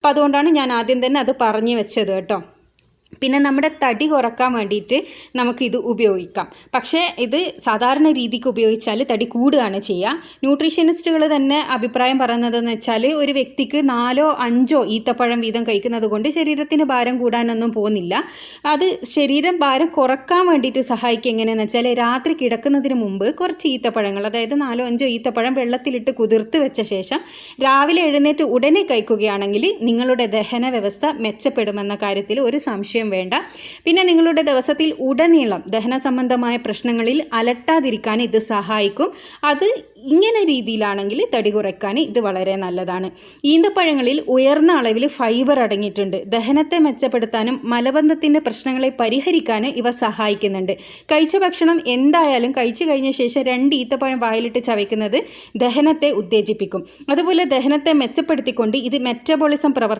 അപ്പോൾ അതുകൊണ്ടാണ് ഞാൻ ആദ്യം തന്നെ അത് പറഞ്ഞു വെച്ചത് കേട്ടോ. പിന്നെ നമ്മുടെ തടി കുറക്കാൻ വേണ്ടിയിട്ട് നമുക്കിത് ഉപയോഗിക്കാം. പക്ഷേ ഇത് സാധാരണ രീതിക്ക് ഉപയോഗിച്ചാൽ തടി കൂടുകയാണ് ചെയ്യുക. ന്യൂട്രീഷനിസ്റ്റുകൾ തന്നെ അഭിപ്രായം പറയുന്നതെന്ന് വെച്ചാൽ ഒരു വ്യക്തിക്ക് 4-5 ഈത്തപ്പഴം വീതം കഴിക്കുന്നത് കൊണ്ട് ശരീരത്തിന് ഭാരം കൂടാനൊന്നും പോകുന്നില്ല. അത് ശരീരം ഭാരം കുറക്കാൻ വേണ്ടിയിട്ട് സഹായിക്കുക എങ്ങനെയാണെന്ന് വെച്ചാൽ രാത്രി കിടക്കുന്നതിന് മുമ്പ് കുറച്ച് ഈത്തപ്പഴങ്ങൾ, അതായത് 4-5 ഈത്തപ്പഴം വെള്ളത്തിലിട്ട് കുതിർത്ത് വെച്ച ശേഷം രാവിലെ എഴുന്നേറ്റ് ഉടനെ കഴിക്കുകയാണെങ്കിൽ നിങ്ങളുടെ ദഹന വ്യവസ്ഥ മെച്ചപ്പെടുമെന്ന കാര്യത്തിൽ ഒരു സംശയം വേണ്ട. പിന്നെ നിങ്ങളുടെ ദിവസത്തിൽ ഉടനീളം ദഹന സംബന്ധമായ പ്രശ്നങ്ങളിൽ അലട്ടാതിരിക്കാൻ ഇത് സഹായിക്കും. അത് ഇങ്ങനെ രീതിയിലാണെങ്കിൽ തടി കുറയ്ക്കാൻ ഇത് വളരെ നല്ലതാണ്. ഈന്തപ്പഴങ്ങളിൽ ഉയർന്ന അളവിൽ ഫൈബർ അടങ്ങിയിട്ടുണ്ട്. ദഹനത്തെ മെച്ചപ്പെടുത്താനും മലബന്ധത്തിൻ്റെ പ്രശ്നങ്ങളെ പരിഹരിക്കാനും ഇവ സഹായിക്കുന്നുണ്ട്. കഴിച്ച ഭക്ഷണം എന്തായാലും കഴിച്ചു കഴിഞ്ഞ ശേഷം 2 ഈത്തപ്പഴം വായിലിട്ട് ചവയ്ക്കുന്നത് ദഹനത്തെ ഉത്തേജിപ്പിക്കും. അതുപോലെ ദഹനത്തെ മെച്ചപ്പെടുത്തിക്കൊണ്ട് ഇത് മെറ്റബോളിസം